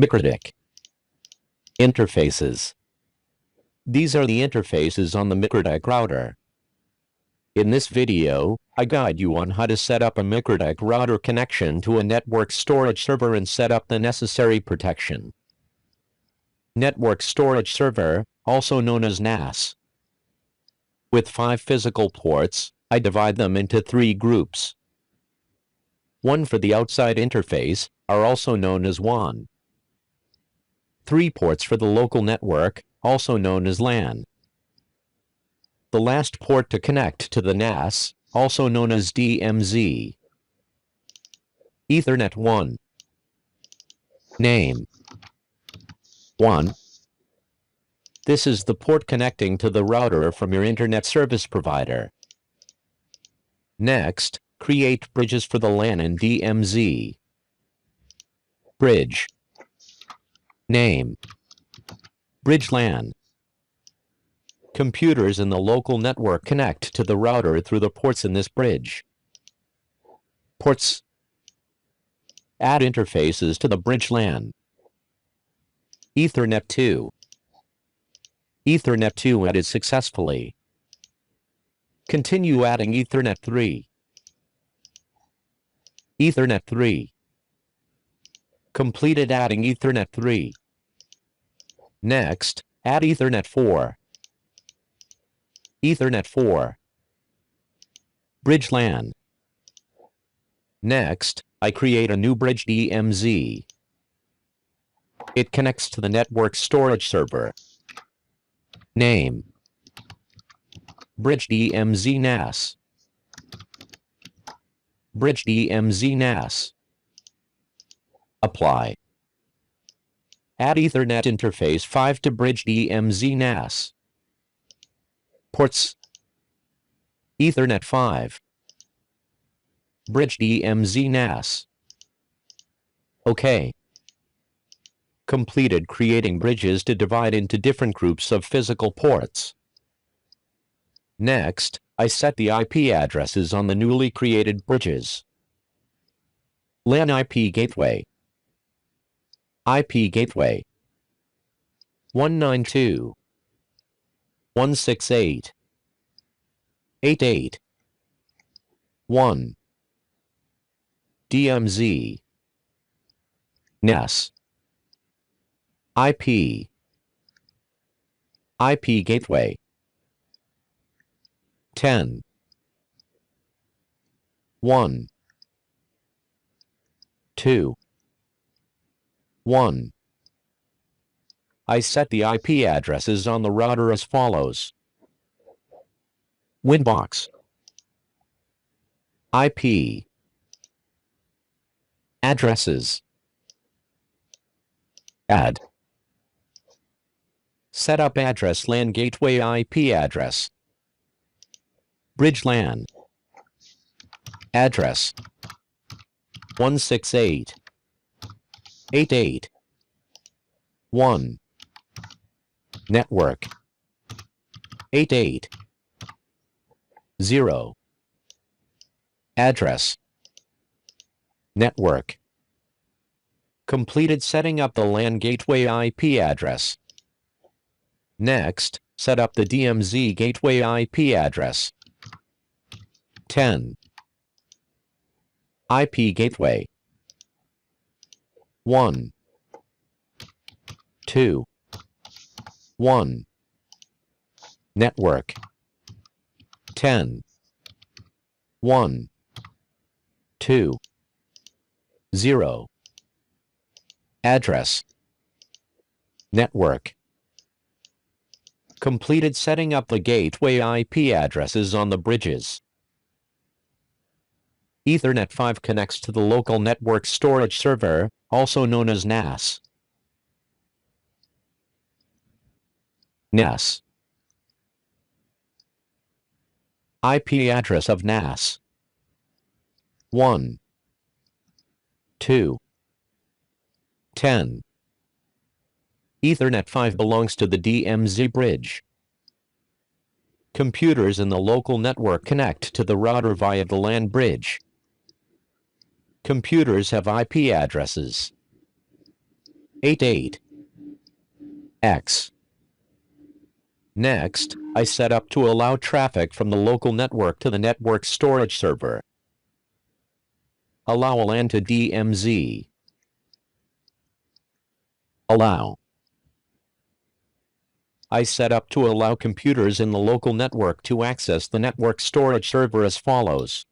MikroTik interfaces. These are the interfaces on the MikroTik router. In this video, I guide you on how to set up a MikroTik router connection to a network storage server and set up the necessary protection. Network storage server, also known as NAS. With 5 physical ports, I divide them into 3 groups. One for the outside interface, are also known as WAN. 3 ports for the local network, also known as LAN. The last port to connect to the NAS, also known as DMZ. Ethernet 1. Name 1. This is the port connecting to the router from your internet service provider. Next, create bridges for the LAN and DMZ. Bridge name Bridge LAN. Computers in the local network connect to the router through the ports in this bridge. Ports. Add interfaces to the bridge LAN. Ethernet 2. Ethernet 2 added successfully. Continue adding Ethernet 3. Ethernet 3. Completed adding Ethernet 3. Next, add Ethernet 4. Ethernet 4. Bridge LAN. Next, I create a new bridge DMZ. It connects to the network storage server. Name Bridge DMZ NAS. Bridge DMZ NAS. Apply. Add Ethernet interface 5 to bridge DMZ NAS. Ports. Ethernet 5. Bridge DMZ NAS. OK. Completed creating bridges to divide into different groups of physical ports. Next, I set the IP addresses on the newly created bridges. LAN IP gateway. IP gateway 192.168.88.1 DMZ NAS IP gateway 10 1 2 1. I set the IP addresses on the router as follows. Winbox IP addresses. Add. Set up address LAN gateway IP address. Bridge LAN. Address 168.88.1 Network 88.0 Address Network. Completed setting up the LAN gateway IP address. Next, set up the DMZ gateway IP address. 10 IP gateway 1 2 1 Network 10 1 2 0 Address Network. Completed setting up the gateway IP addresses on the bridges. Ethernet 5 connects to the local network storage server, also known as NAS. NAS. IP address of NAS. 1 2 10 Ethernet 5 belongs to the DMZ bridge. Computers in the local network connect to the router via the LAN bridge. Computers have IP addresses. 88. X. Next, I set up to allow traffic from the local network to the network storage server. Allow LAN to DMZ. Allow. I set up to allow computers in the local network to access the network storage server as follows.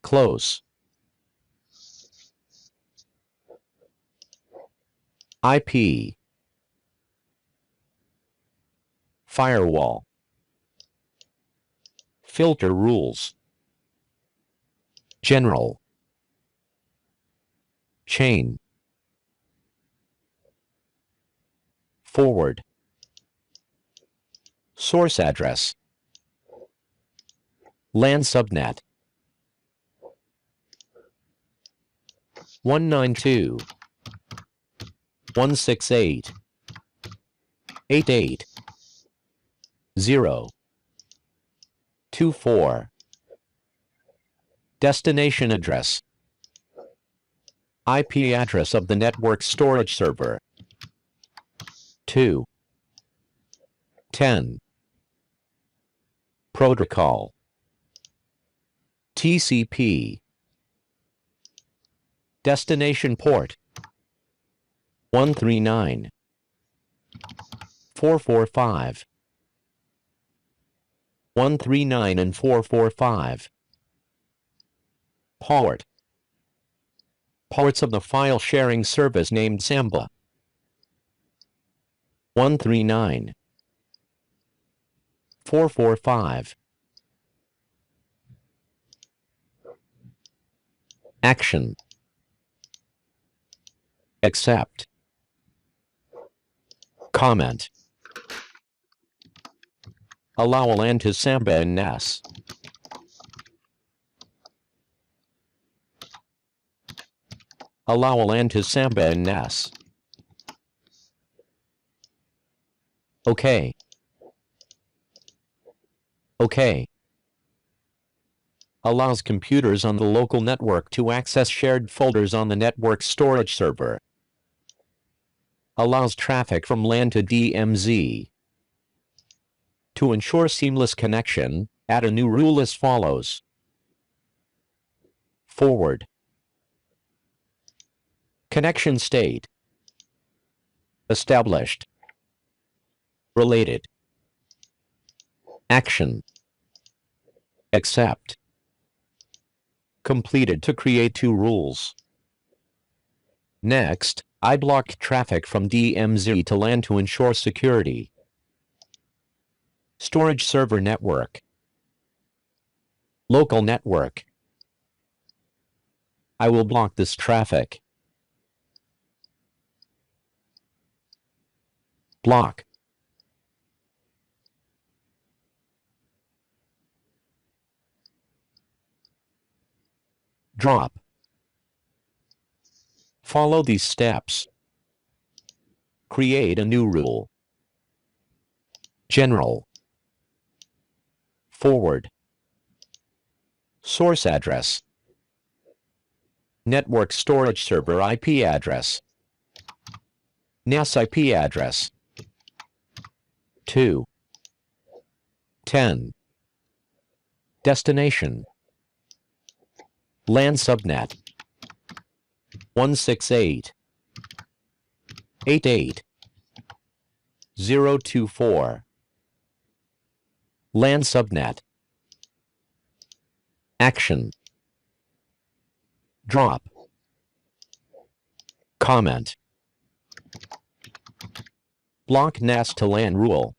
Close. IP. Firewall. Filter rules. General. Chain. Forward. Source address. LAN subnet. 192.168.88.0.24. Destination address. IP address of the network storage server. 2. 10. Protocol. TCP. Destination port. 139. 445. 139 and 445. Port. Ports of the file sharing service named Samba. 139. 445. Action. Accept. Comment. Allow LAN to Samba and NAS. Allow LAN to Samba and NAS. OK. OK. Allows computers on the local network to access shared folders on the network storage server. Allows traffic from LAN to DMZ. To ensure seamless connection, add a new rule as follows. Forward. Connection state. Established. Related. Action. Accept. Completed to create two rules. Next, I block traffic from DMZ to LAN to ensure security. Storage server network. Local network. I will block this traffic. Block. Drop. Follow these steps. Create a new rule. General. Forward. Source address. Network storage server IP address. NAS IP address. 2. 10. Destination. LAN subnet. 168. 88. 024. LAN subnet. Action. Drop. Comment. Block NAS to LAN rule.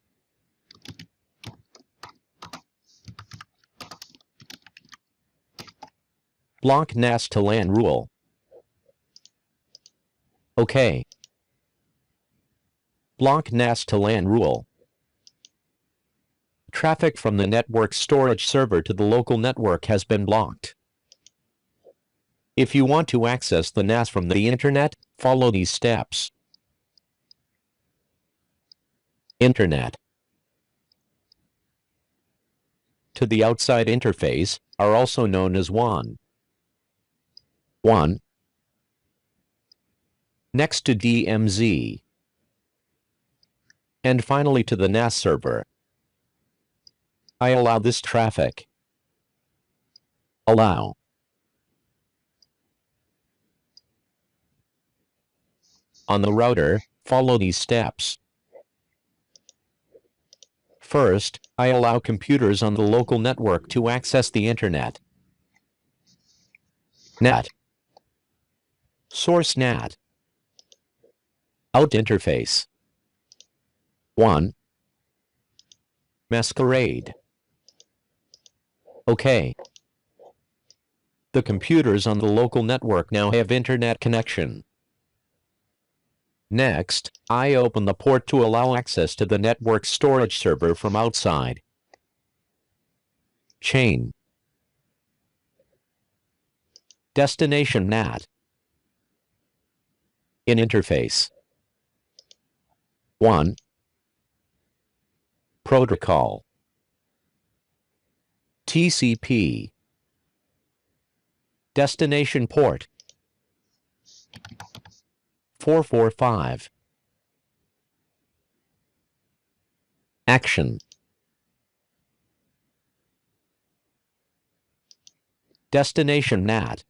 Block NAS to LAN rule. OK. Block NAS to LAN rule. Traffic from the network storage server to the local network has been blocked. If you want to access the NAS from the internet, follow these steps. Internet. To the outside interface, are also known as WAN. 1. next to DMZ, and finally to the NAS server. I allow this traffic. Allow. On the router, follow these steps. First, I allow computers on the local network to access the Internet. NAT. Source NAT. Out interface. 1. Masquerade. OK. The computers on the local network now have Internet connection. Next, I open the port to allow access to the network storage server from outside. Chain. Destination NAT. In interface. 1. Protocol. TCP. Destination port. 445. Action. Destination NAT.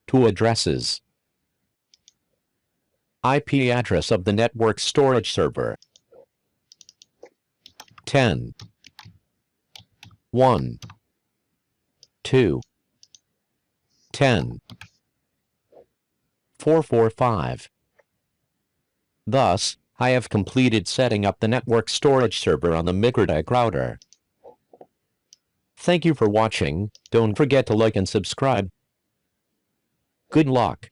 To addresses. IP address of the network storage server. 10. 1. 2. 10. 445. Thus, I have completed setting up the network storage server on the MikroTik router. Thank you for watching. Don't forget to like and subscribe. Good luck.